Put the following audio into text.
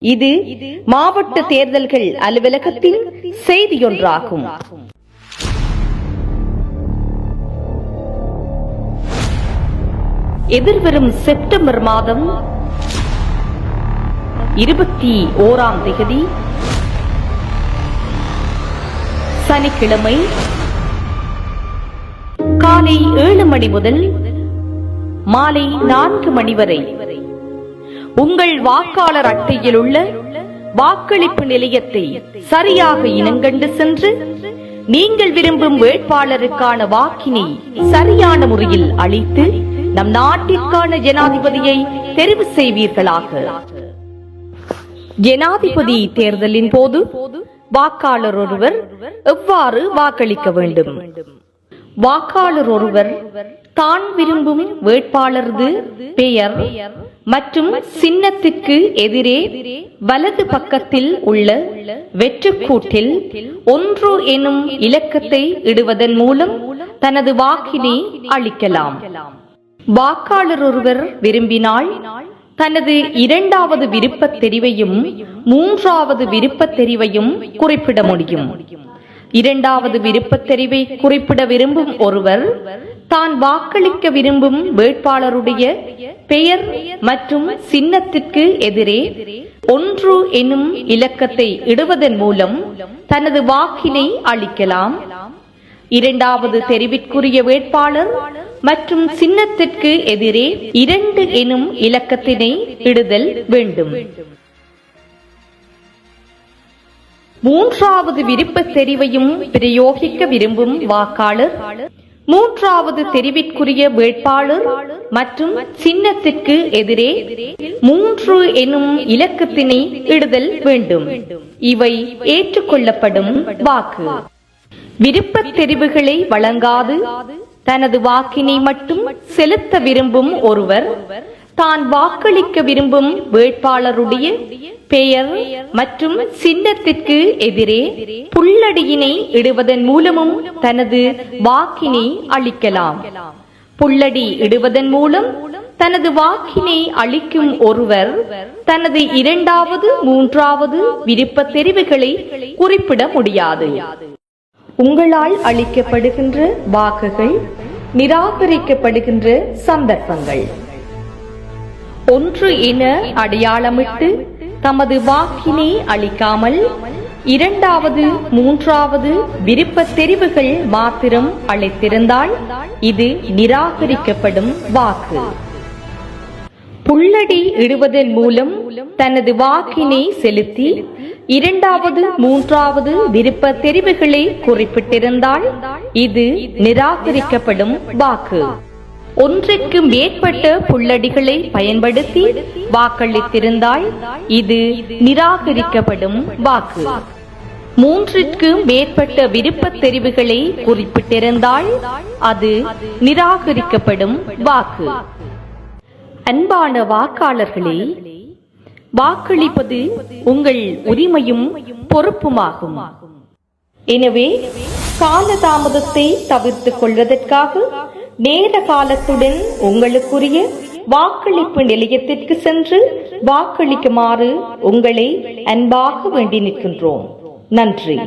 இது மாவட்ட தேர்தல்கள் அலுவலகத்தின் செய்தியொன்றாகும். எதிர்வரும் செப்டம்பர் மாதம் 21ஆம் தேதி சனிக்கிழமை காலை 7 மணி முதல் மாலை 4 மணி வரை உங்கள் வாக்காளர் அட்டையில் உள்ள வாக்களிப்பு நிலையத்தை சரியாக இனங்கண்டு சென்று நீங்கள் விரும்பும் வேட்பாளருக்கான வாக்கினை சரியான முறையில் அளித்து நம் நாட்டிற்கான ஜனாதிபதியை தெரிவு செய்வீர்களாக. ஜனாதிபதி தேர்தலின் போது வாக்காளர் ஒருவர் எவ்வாறு வாக்களிக்க வேண்டும்? வாக்காளர் ஒருவர் தான் விரும்பும் வேட்பாளரது பெயர் மற்றும் சின்னத்திற்கு எதிரே வலது பக்கத்தில் உள்ள வெற்றுக்கூட்டில் 1 எனும் இலக்கத்தை இடுவதன் மூலம் தனது வாக்கினை அளிக்கலாம். வாக்காளர் ஒருவர் விரும்பினால் தனது 2வது விருப்பத் தெரிவையும் 3வது விருப்பத் தெரிவையும் குறிப்பிட முடியும். 2வது விருப்பத் தெரிவை குறிப்பிட விரும்பும் ஒருவர் தான் வாக்களிக்க விரும்பும் வேட்பாளருடைய பெயர் மற்றும் சின்னத்திற்கு எதிரே 1 எனும் இலக்கத்தை இடுவதன் மூலம் தனது வாக்கினை அளிக்கலாம். 2வது தெரிவிற்குரிய வேட்பாளர் மற்றும் சின்னத்திற்கு எதிரே 2 எனும் இலக்கத்தினை இடுதல் வேண்டும். 3வது விருப்பத் தெரிவையும் பிரயோகிக்க விரும்பும் வாக்காளர் 3வது தெரிவிற்குரிய வேட்பாளர் மற்றும் சின்னத்திற்கு எதிரே 3 எனும் இலக்கத்தினை இடுதல் வேண்டும். இவை ஏற்றுக்கொள்ளப்படும் வாக்கு. விருப்பத் தெரிவுகளை வழங்காது தனது வாக்கினை மட்டும் செலுத்த விரும்பும் ஒருவர் தான் வாக்களிக்க விரும்பும் வேட்பாளருடைய பெயர் மற்றும் சின்னத்திற்கு எதிரே புல்லடியினை இடுவதன் மூலமும் தனது வாக்கினை அளிக்கலாம். புல்லடி இடுவதன் மூலம் தனது வாக்கினை அளிக்கும் ஒருவர் தனது 2வது 3வது விருப்பத் தெரிவுகளை குறிப்பிட முடியாது. உங்களால் அளிக்கப்படுகின்ற வாக்குகள் நிராகரிக்கப்படுகின்ற சந்தர்ப்பங்கள்: 1 என அடையாளமிட்டு தமது வாக்கினை அளிக்காமல் 2வது 3வது விருப்பத் தெரிவுகள் மாத்திரம் அளித்திருந்தால் இது நிராகரிக்கப்படும் வாக்கு. புல்லடி இடுவதன் மூலம் தனது வாக்கினை செலுத்தி 2வது 3வது விருப்பத் தெரிவுகளை குறிப்பிட்டிருந்தால் இது நிராகரிக்கப்படும் வாக்கு. 1க்கு மேற்பட்ட புல்லடிகளை பயன்படுத்தி வாக்களித்திருந்தால் இது நிராகரிக்கப்படும் வாக்கு. 3ற்கு மேற்பட்ட விருப்பத் தெரிவுகளை குறிப்பிட்டிருந்தால் அது நிராகரிக்கப்படும் வாக்கு. அன்பான வாக்காளர்களே, வாக்களிப்பது உங்கள் உரிமையும் பொறுப்புமாகும். எனவே காலதாமதத்தை தவிர்த்துக் கொள்வதற்காக நேர காலத்துடன் உங்களுக்குரிய வாக்களிப்பு நிலையத்திற்கு சென்று வாக்களிக்குமாறு உங்களை அன்பாக வேண்டி நிற்கின்றோம். நன்றி.